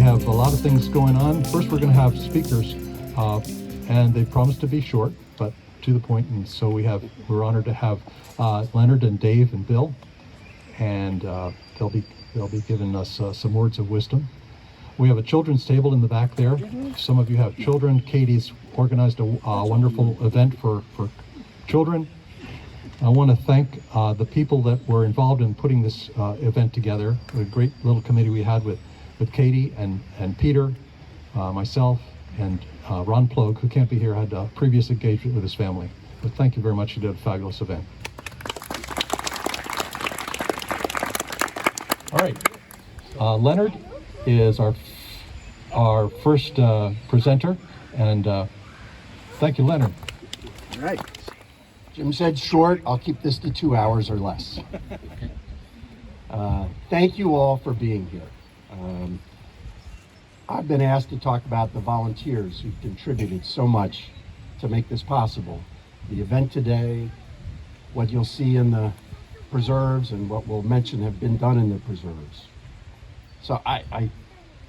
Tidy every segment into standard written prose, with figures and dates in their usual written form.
have a lot of things going on. First, we're going to have speakers, and they promise to be short, but to the point. And so we're honored to have Leonard and Dave and Bill, and they'll be giving us some words of wisdom. We have a children's table in the back there. Some of you have children. Katie's organized a wonderful event for children. I want to thank the people that were involved in putting this event together. A great little committee we had with Katie and Peter, myself, and Ron Plogue, who can't be here, had a previous engagement with his family. But thank you very much. You did a fabulous event. All right, Leonard is our first presenter, and thank you, Leonard. All right. Jim said short. I'll keep this to 2 hours or less. Thank you all for being here. I've been asked to talk about the volunteers who've contributed so much to make this possible. The event today, what you'll see in the preserves, and what we'll mention have been done in the preserves. So I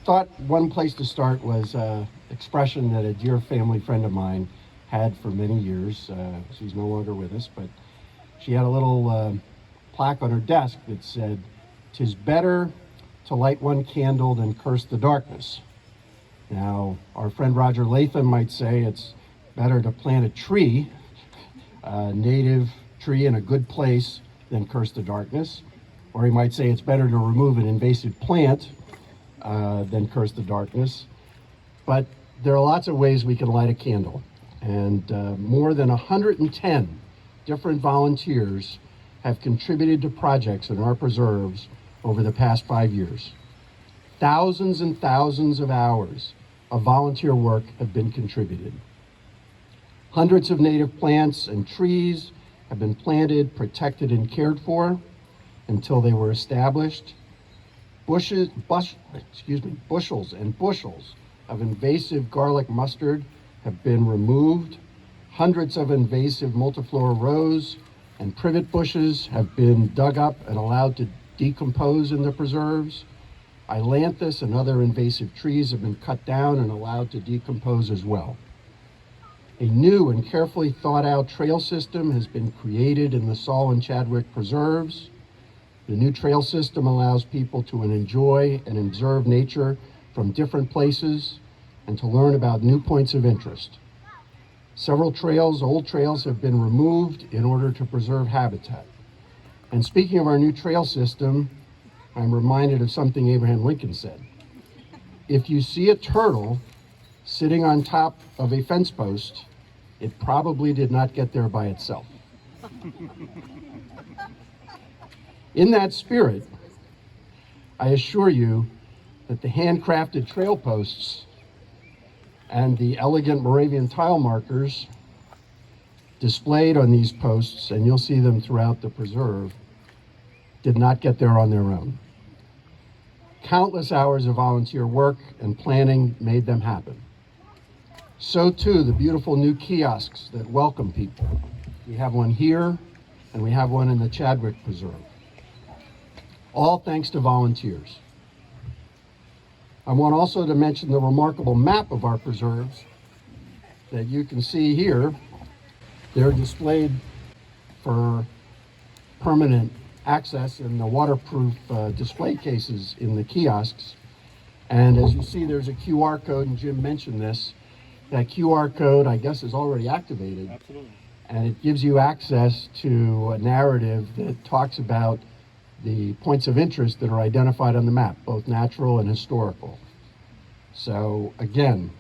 thought one place to start was an expression that a dear family friend of mine had for many years. She's no longer with us, but she had a little plaque on her desk that said, "'Tis better to light one candle than curse the darkness." Now, our friend Roger Latham might say it's better to plant a tree, a native tree in a good place, than curse the darkness. Or he might say it's better to remove an invasive plant than curse the darkness. But there are lots of ways we can light a candle. And more than 110 different volunteers have contributed to projects in our preserves over the past 5 years. Thousands and thousands of hours of volunteer work have been contributed. Hundreds of native plants and trees have been planted, protected, and cared for until they were established. Bushels and bushels of invasive garlic mustard have been removed. Hundreds of invasive multiflora rose and privet bushes have been dug up and allowed to decompose in the preserves. Ailanthus and other invasive trees have been cut down and allowed to decompose as well. A new and carefully thought out trail system has been created in the Saul and Chadwick preserves. The new trail system allows people to enjoy and observe nature from different places and to learn about new points of interest. Several trails, old trails, have been removed in order to preserve habitat. And speaking of our new trail system, I'm reminded of something Abraham Lincoln said. If you see a turtle sitting on top of a fence post, it probably did not get there by itself. In that spirit, I assure you that the handcrafted trail posts and the elegant Moravian tile markers displayed on these posts, and you'll see them throughout the preserve, did not get there on their own. Countless hours of volunteer work and planning made them happen. So too, the beautiful new kiosks that welcome people. We have one here, and we have one in the Chadwick Preserve. All thanks to volunteers. I want also to mention the remarkable map of our preserves that you can see here. They're displayed for permanent access in the waterproof display cases in the kiosks. And as you see, there's a QR code, and Jim mentioned this. That QR code, I guess, is already activated. Absolutely. And it gives you access to a narrative that talks about the points of interest that are identified on the map, both natural and historical. So again,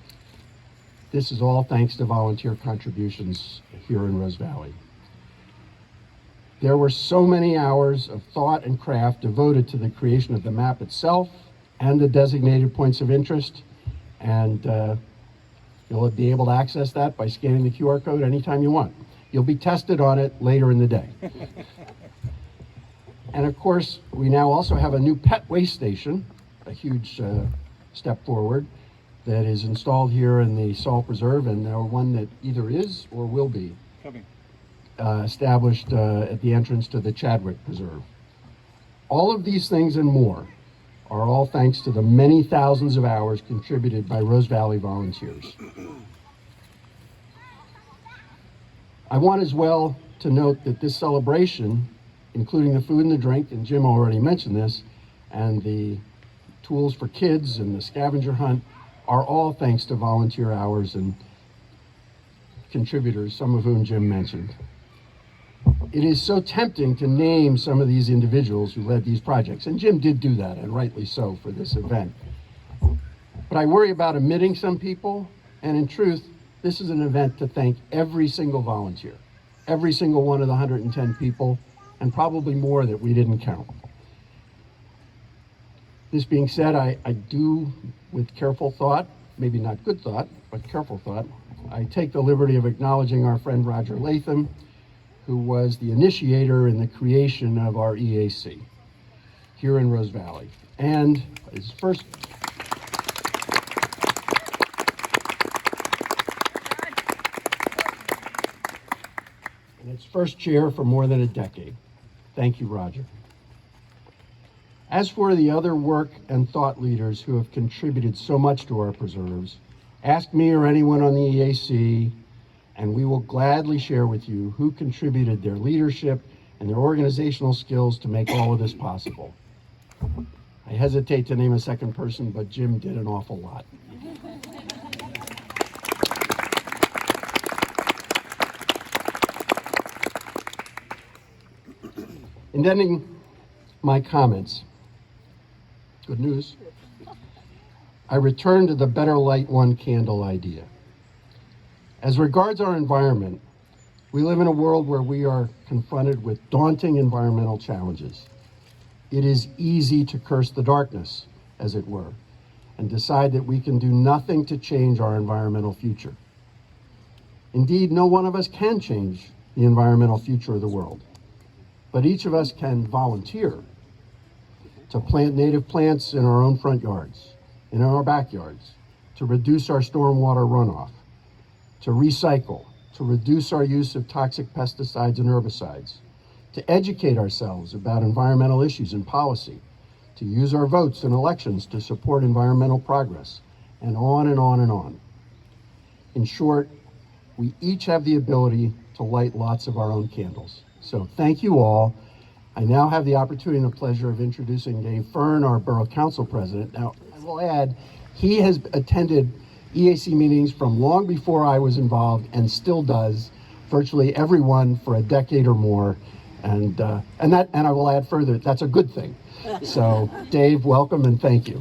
this is all thanks to volunteer contributions here in Rose Valley. There were so many hours of thought and craft devoted to the creation of the map itself and the designated points of interest, and you'll be able to access that by scanning the QR code anytime you want. You'll be tested on it later in the day. And of course, we now also have a new pet waste station, a huge step forward, that is installed here in the Saul Preserve, and now one that either is or will be Coming. established at the entrance to the Chadwick Preserve. All of these things and more are all thanks to the many thousands of hours contributed by Rose Valley volunteers. I want as well to note that this celebration, including the food and the drink, and Jim already mentioned this, and the tools for kids and the scavenger hunt, are all thanks to volunteer hours and contributors, some of whom Jim mentioned. It is so tempting to name some of these individuals who led these projects, and Jim did do that, and rightly so, for this event. But I worry about omitting some people, and in truth, this is an event to thank every single volunteer, every single one of the 110 people, and probably more that we didn't count. This being said, I do, with careful thought, maybe not good thought, but careful thought, I take the liberty of acknowledging our friend Roger Latham, who was the initiator in the creation of our EAC here in Rose Valley. And his first chair for more than a decade. Thank you, Roger. As for the other work and thought leaders who have contributed so much to our preserves, ask me or anyone on the EAC, and we will gladly share with you who contributed their leadership and their organizational skills to make all of this possible. I hesitate to name a second person, but Jim did an awful lot. In ending my comments, good news, I return to the better light one candle idea. As regards our environment, we live in a world where we are confronted with daunting environmental challenges. It is easy to curse the darkness, as it were, and decide that we can do nothing to change our environmental future. Indeed, no one of us can change the environmental future of the world, but each of us can volunteer to plant native plants in our own front yards, in our backyards, to reduce our stormwater runoff, to recycle, to reduce our use of toxic pesticides and herbicides, to educate ourselves about environmental issues and policy, to use our votes in elections to support environmental progress, and on and on and on. In short, we each have the ability to light lots of our own candles. So thank you all. I now have the opportunity and the pleasure of introducing Dave Fern, our Borough Council President. Now, I will add, he has attended EAC meetings from long before I was involved and still does, virtually every one for a decade or more. And I will add further, that's a good thing. So Dave, welcome and thank you.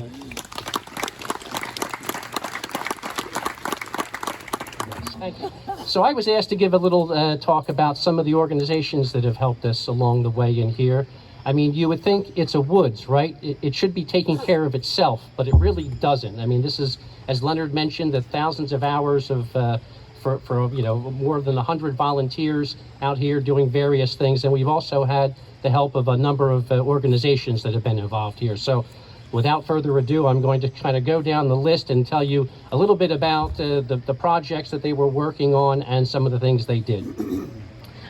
Thank you. So I was asked to give a little talk about some of the organizations that have helped us along the way in here. I mean, you would think it's a woods, right? It should be taking care of itself, but it really doesn't. I mean, this is, as Leonard mentioned, the thousands of hours of for you know, more than 100 volunteers out here doing various things, and we've also had the help of a number of organizations that have been involved here. So without further ado, I'm going to kind of go down the list and tell you a little bit about the projects that they were working on and some of the things they did.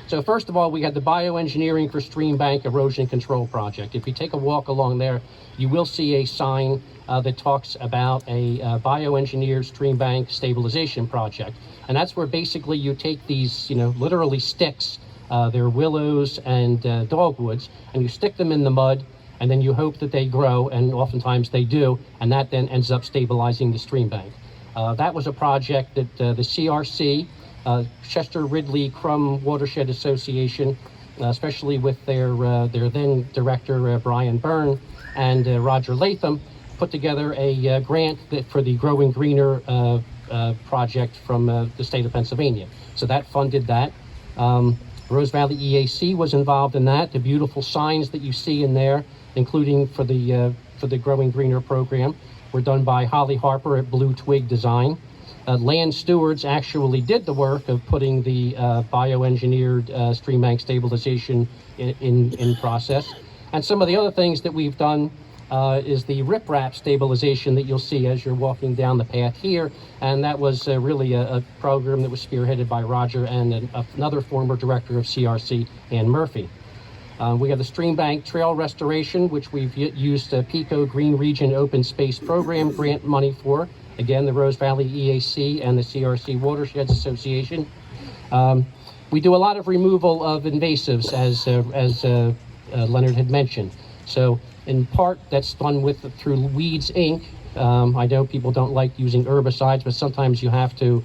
So first of all, we had the Bioengineering for Stream Bank Erosion Control Project. If you take a walk along there, you will see a sign that talks about a bioengineered stream bank stabilization project. And that's where basically you take these, you know, literally sticks, they're willows and dogwoods, and you stick them in the mud, and then you hope that they grow, and oftentimes they do, and that then ends up stabilizing the stream bank. That was a project that the CRC, Chester Ridley Crum Watershed Association, especially with their then director Brian Byrne and Roger Latham, put together a grant for the Growing Greener project from the state of Pennsylvania. So that funded that. Rose Valley EAC was involved in that. The beautiful signs that you see in there, including for the Growing Greener program, were done by Holly Harper at Blue Twig Design. Land stewards actually did the work of putting the bioengineered stream bank stabilization in process. And some of the other things that we've done is the riprap stabilization that you'll see as you're walking down the path here. And that was really a program that was spearheaded by Roger and another former director of CRC, Ann Murphy. We have the stream bank trail restoration, which we've used PICO Green Region Open Space Program grant money for. Again, the Rose Valley EAC and the CRC Watersheds Association. We do a lot of removal of invasives, as Leonard had mentioned. So in part, that's done through Weeds Inc. I know people don't like using herbicides, but sometimes you have to,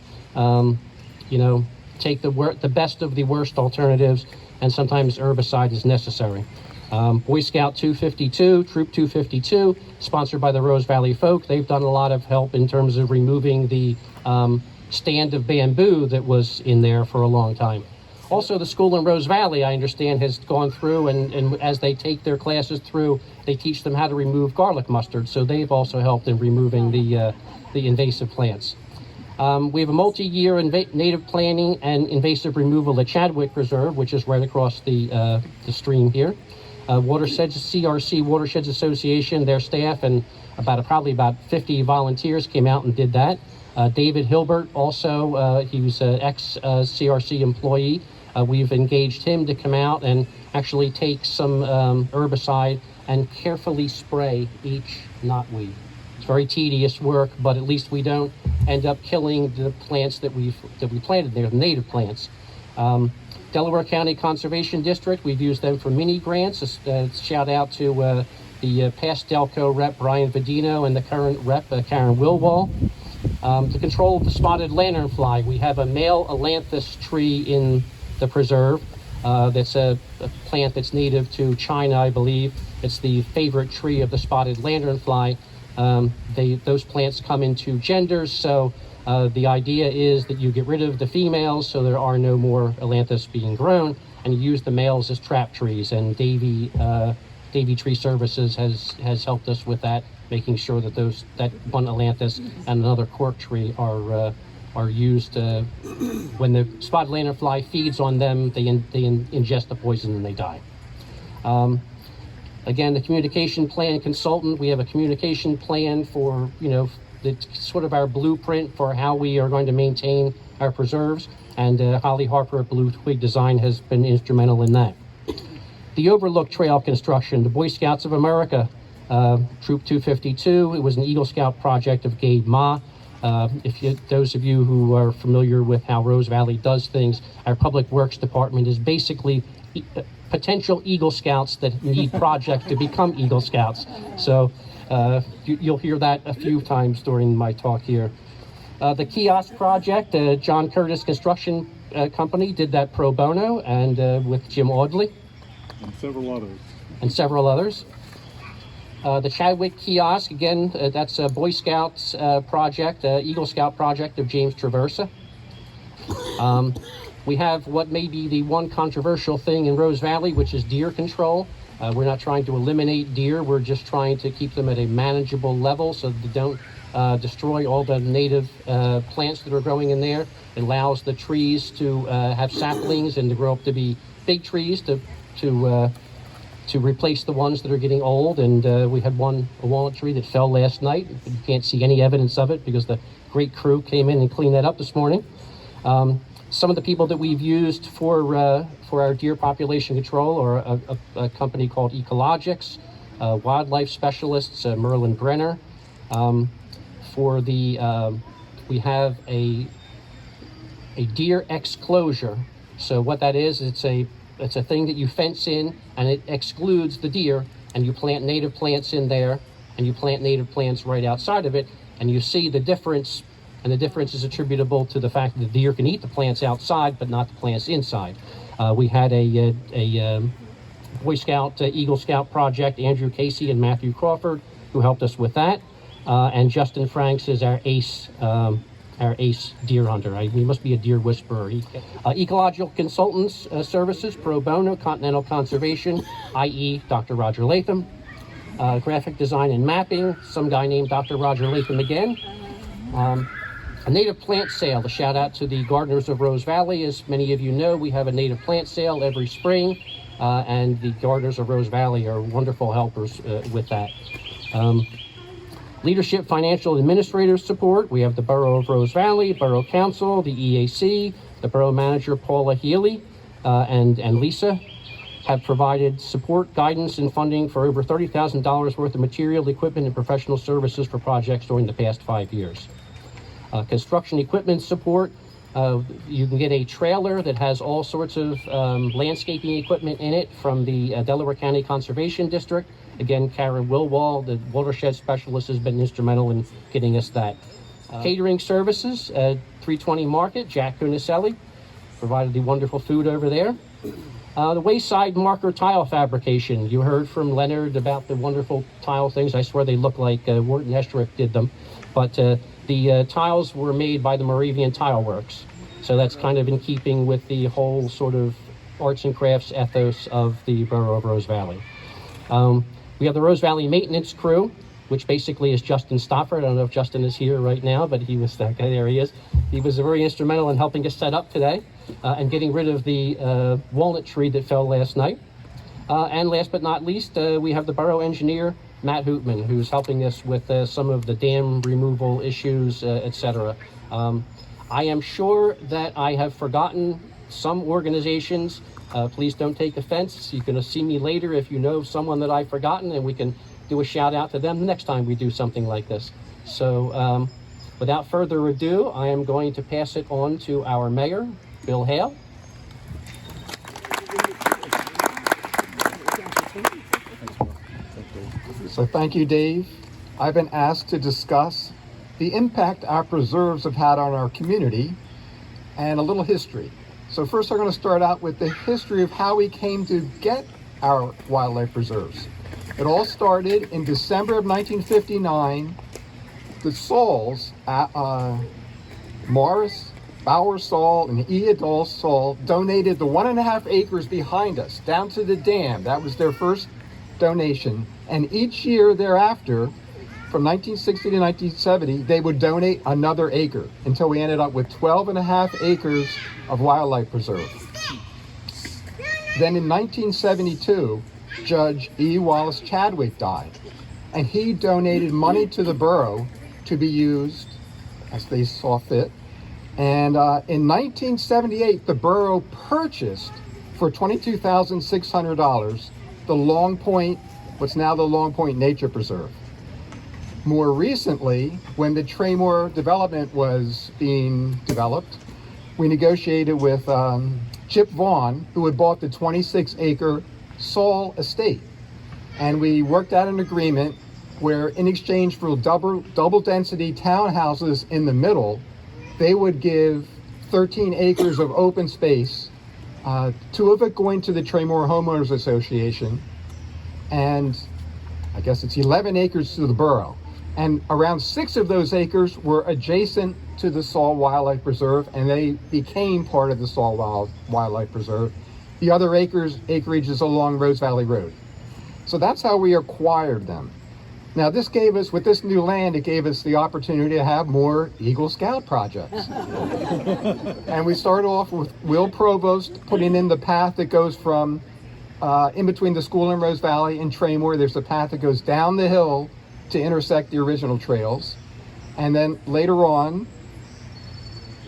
take the best of the worst alternatives, and sometimes herbicide is necessary. Boy Scout 252, Troop 252, sponsored by the Rose Valley folk. They've done a lot of help in terms of removing the stand of bamboo that was in there for a long time. Also, the school in Rose Valley, I understand, has gone through, and as they take their classes through, they teach them how to remove garlic mustard. So they've also helped in removing the invasive plants. We have a multi-year native planting and invasive removal at Chadwick Reserve, which is right across the stream here. Watersheds, CRC Watersheds Association, their staff, and probably about 50 volunteers came out and did that. David Hilbert, also, he was an ex-CRC employee. We've engaged him to come out and actually take some herbicide and carefully spray each knotweed. It's very tedious work, but at least we don't end up killing the plants that we planted there, the native plants. Delaware County Conservation District, we've used them for mini grants. Shout out to the past Delco rep, Brian Vedino, and the current rep, Karen Wilwall. To control the spotted lanternfly, we have a male ailanthus tree in the preserve. That's a plant that's native to China, I believe. It's the favorite tree of the spotted lanternfly. Those plants come in two genders, so the idea is that you get rid of the females so there are no more ailanthus being grown, and you use the males as trap trees. And Davy Tree Services has helped us with that, making sure that that one ailanthus and another cork tree are used. When the spotted lanternfly feeds on them, they ingest the poison and they die. Again, the communication plan consultant, we have a communication plan for, that's sort of our blueprint for how we are going to maintain our preserves, and Holly Harper at Blue Twig Design has been instrumental in that. The Overlook Trail construction, the Boy Scouts of America, Troop 252, it was an Eagle Scout project of Gabe Ma. Those of you who are familiar with how Rose Valley does things, our Public Works Department is basically potential Eagle Scouts that need projects to become Eagle Scouts. So you'll hear that a few times during my talk here. The kiosk project, John Curtis Construction Company did that pro bono, and with Jim Audley. And several others. The Chadwick kiosk, again, that's a Boy Scouts project, Eagle Scout project of James Traversa. We have what may be the one controversial thing in Rose Valley, which is deer control. We're not trying to eliminate deer, we're just trying to keep them at a manageable level so that they don't destroy all the native plants that are growing in there. It allows the trees to have saplings and to grow up to be big trees to replace the ones that are getting old. And we had a walnut tree that fell last night. You can't see any evidence of it because the great crew came in and cleaned that up this morning. Some of the people that we've used for our deer population control are a company called Ecologics, wildlife specialists, Merlin Brenner. We have a deer exclosure. So what that is, it's a thing that you fence in and it excludes the deer, and you plant native plants in there, and you plant native plants right outside of it, and you see the difference. And the difference is attributable to the fact that the deer can eat the plants outside, but not the plants inside. We had a Boy Scout, Eagle Scout project, Andrew Casey and Matthew Crawford, who helped us with that. And Justin Franks is our ace deer hunter. He must be a deer whisperer. Ecological Consultants Services, Pro Bono, Continental Conservation, i.e. Dr. Roger Latham. Graphic Design and Mapping, some guy named Dr. Roger Latham again. A native plant sale, a shout out to the gardeners of Rose Valley. As many of you know, we have a native plant sale every spring, and the gardeners of Rose Valley are wonderful helpers with that. Leadership, financial, administrative support. We have the Borough of Rose Valley, Borough Council, the EAC, the Borough Manager Paula Healy, and Lisa. have provided support, guidance, and funding for over $30,000 worth of material, equipment, and professional services for projects during the past 5 years. Construction equipment support. You can get a trailer that has all sorts of landscaping equipment in it from the Delaware County Conservation District. Again, Karen Wilwall, the watershed specialist, has been instrumental in getting us that. Catering services at 320 Market, Jack Cunicelli provided the wonderful food over there. The wayside marker tile fabrication. You heard from Leonard about the wonderful tile things. I swear they look like Wharton Estrick did them. But the tiles were made by the Moravian Tile Works. So that's kind of in keeping with the whole sort of arts and crafts ethos of the borough of Rose Valley. We have the Rose Valley maintenance crew, which basically is Justin Stofford. I don't know if Justin is here right now, but he was that guy. There he is. He was very instrumental in helping us set up today and getting rid of the walnut tree that fell last night. And last but not least, we have the borough engineer, Matt Hootman, who's helping us with some of the dam removal issues, etc. I am sure that I have forgotten some organizations. Please don't take offense. You can see me later if you know someone that I've forgotten, and we can do a shout out to them the next time we do something like this. So without further ado, I am going to pass it on to our mayor, Bill Hale. So thank you, Dave. I've been asked to discuss the impact our preserves have had on our community and a little history. So first I'm going to start out with the history of how we came to get our wildlife preserves. It all started in December of 1959. The Sauls, Morris, Bauer Saul, and Eadol Saul donated the 1.5 acres behind us down to the dam. That was their first donation. And each year thereafter, from 1960 to 1970, they would donate another acre until we ended up with 12.5 acres of wildlife preserve. Then in 1972, Judge E. Wallace Chadwick died, and he donated money to the borough to be used as they saw fit. And in 1978, the borough purchased for $22,600 the Long Point, what's now the Long Point Nature Preserve. More recently, when the Traymore development was being developed, we negotiated with Chip Vaughn, who had bought the 26-acre Saul estate. And we worked out an agreement where in exchange for double density townhouses in the middle, they would give 13 acres of open space, 2 of it going to the Traymore Homeowners Association, and I guess it's 11 acres to the borough. And around 6 of those acres were adjacent to the Saul Wildlife Preserve, and they became part of the Saul Wildlife Preserve. The other acreage is along Rose Valley Road. So that's how we acquired them. Now this gave us, with this new land, it gave us the opportunity to have more Eagle Scout projects. And we started off with Will Provost putting in the path that goes from in between the school in Rose Valley and Traymore. There's a path that goes down the hill to intersect the original trails. And then later on,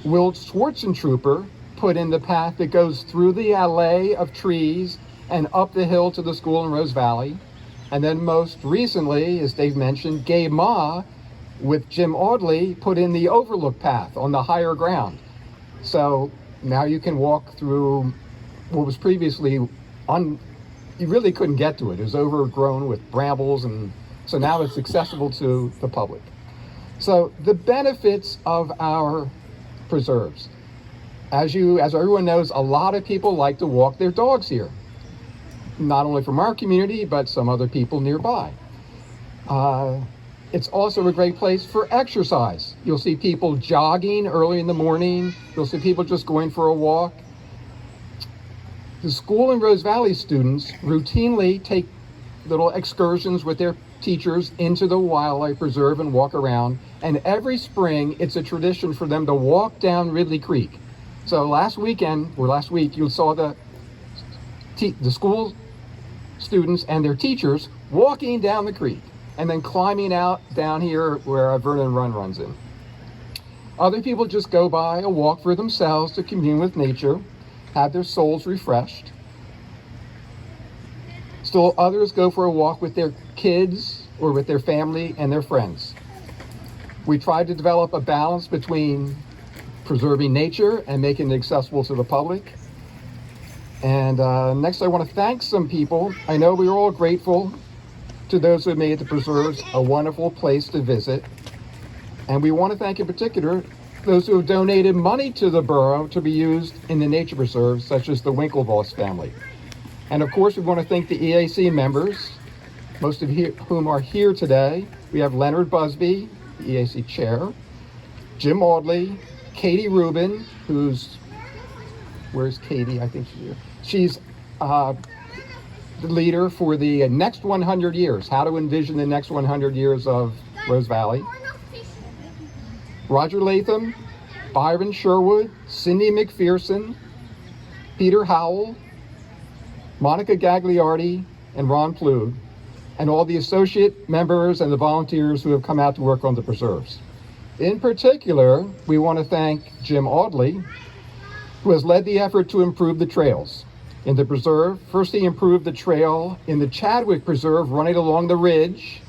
Will Schwarzentrooper put in the path that goes through the alley of trees and up the hill to the school in Rose Valley. And then most recently, as Dave mentioned, Gabe Ma with Jim Audley put in the overlook path on the higher ground. So now you can walk through what was previously you really couldn't get to it. It was overgrown with brambles, and so now it's accessible to the public. So the benefits of our preserves. As everyone knows, a lot of people like to walk their dogs here. Not only from our community, but some other people nearby. It's also a great place for exercise. You'll see people jogging early in the morning. You'll see people just going for a walk. The school in Rose Valley students routinely take little excursions with their teachers into the wildlife preserve and walk around. And every spring, it's a tradition for them to walk down Ridley Creek. So last week, you saw the school students and their teachers walking down the creek and then climbing out down here where Vernon Run runs in. Other people just go by a walk for themselves to commune with nature, have their souls refreshed. Still others go for a walk with their kids or with their family and their friends. We try to develop a balance between preserving nature and making it accessible to the public. And next I want to thank some people. I know we are all grateful to those who have made the preserves a wonderful place to visit. And we want to thank in particular those who have donated money to the borough to be used in the nature preserves, such as the Winklevoss family. And of course, we want to thank the EAC members, most of whom are here today. We have Leonard Busby, the EAC chair, Jim Audley, Katie Rubin, where's Katie? I think she's here. She's the leader for the next 100 years, how to envision the next 100 years of Rose Valley. Roger Latham, Byron Sherwood, Cindy McPherson, Peter Howell, Monica Gagliardi, and Ron Plug, and all the associate members and the volunteers who have come out to work on the preserves. In particular, we want to thank Jim Audley, who has led the effort to improve the trails in the preserve. First, he improved the trail in the Chadwick Preserve running along the ridge,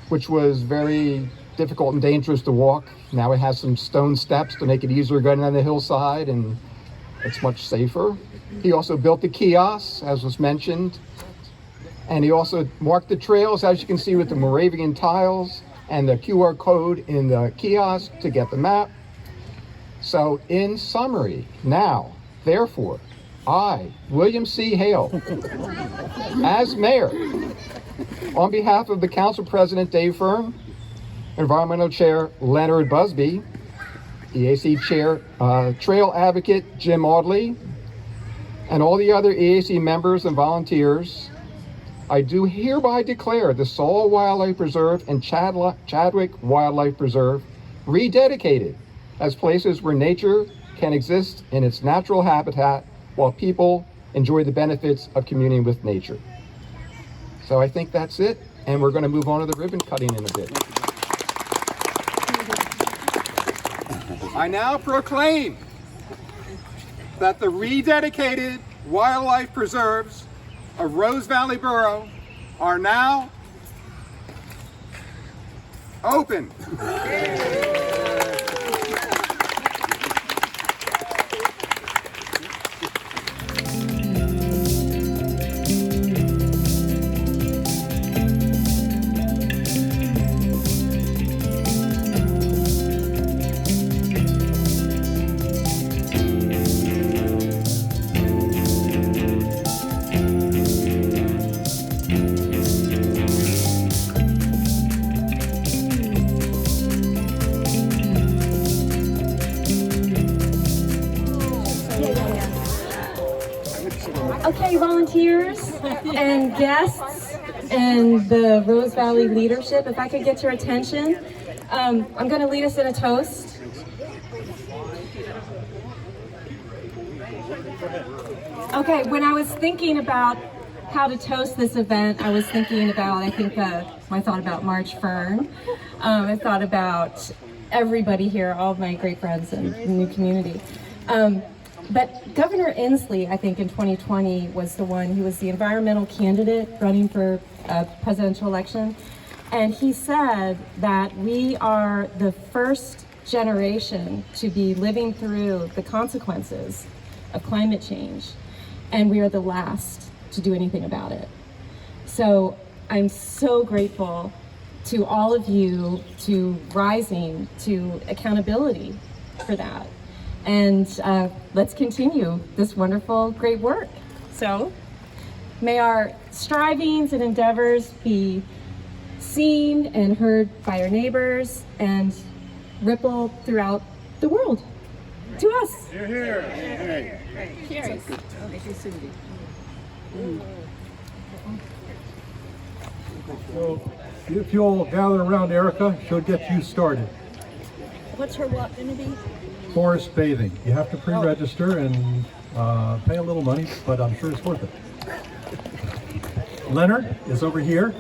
which was very difficult and dangerous to walk. Now it has some stone steps to make it easier going down the hillside, and it's much safer. He also built the kiosks, as was mentioned, and he also marked the trails, as you can see, with the Moravian tiles and the QR code in the kiosk to get the map. So in summary, now, therefore, I, William C. Hale, as mayor, on behalf of the council president, Dave Fern, environmental chair, Leonard Busby, EAC chair, trail advocate, Jim Audley, and all the other EAC members and volunteers, I do hereby declare the Saul Wildlife Preserve and Chadwick Wildlife Preserve rededicated as places where nature can exist in its natural habitat while people enjoy the benefits of communing with nature. So I think that's it, and we're going to move on to the ribbon cutting in a bit. I now proclaim that the rededicated wildlife preserves of Rose Valley Borough are now open. Okay, volunteers and guests and the Rose Valley leadership, if I could get your attention, I'm going to lead us in a toast. Okay, when I was thinking about how to toast this event, I was thinking about, I thought about March Fern. I thought about everybody here, all of my great friends in the new community. But Governor Inslee, I think in 2020 was the one, he was the environmental candidate running for a presidential election. And he said that we are the first generation to be living through the consequences of climate change. And we are the last to do anything about it. So I'm so grateful to all of you to rising to accountability for that. And let's continue this wonderful, great work. So may our strivings and endeavors be seen and heard by our neighbors and ripple throughout the world to us. You're here. Cheers. So if you'll gather around Erica, she'll get you started. What's her walk gonna be? Forest bathing. You have to pre-register and pay a little money, but I'm sure it's worth it. Leonard is over here.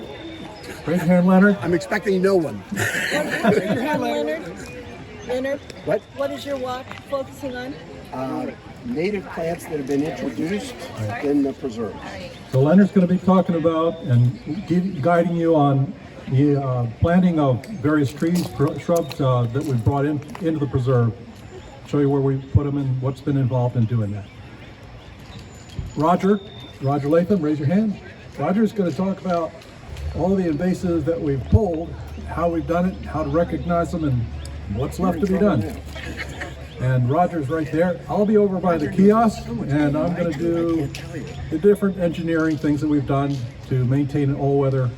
Raise your hand, Leonard. I'm expecting no one. Leonard? Leonard? What? What is your walk focusing on? native plants that have been introduced in the preserves. So Leonard's going to be talking about and guiding you on the planting of various trees, shrubs that we've brought into the preserve. Show you where we put them and what's been involved in doing that. Roger Latham, raise your hand. Roger's going to talk about all the invasives that we've pulled, how we've done it, how to recognize them, and what's left to be done. And Roger's right there. I'll be over by the kiosk, and I'm going to do the different engineering things that we've done to maintain an all-weather,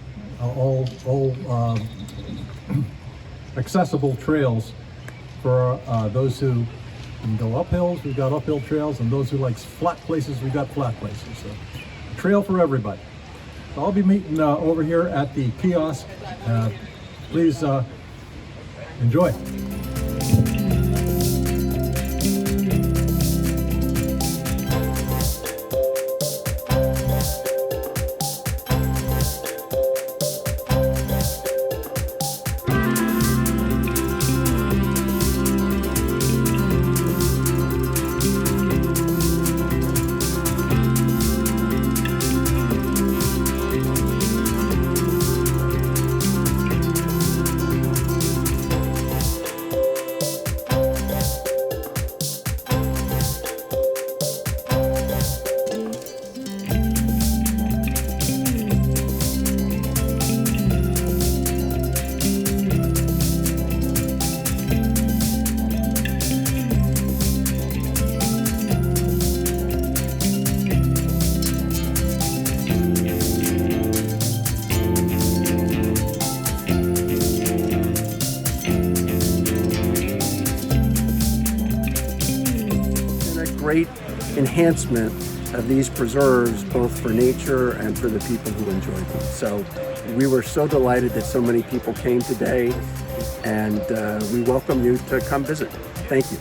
accessible trails for those who can go up hills. We've got uphill trails, and those who like flat places, we've got flat places. So, a trail for everybody. So I'll be meeting over here at the kiosk. Please enjoy. Great enhancement of these preserves, both for nature and for the people who enjoy them. So we were so delighted that so many people came today, and we welcome you to come visit. Thank you.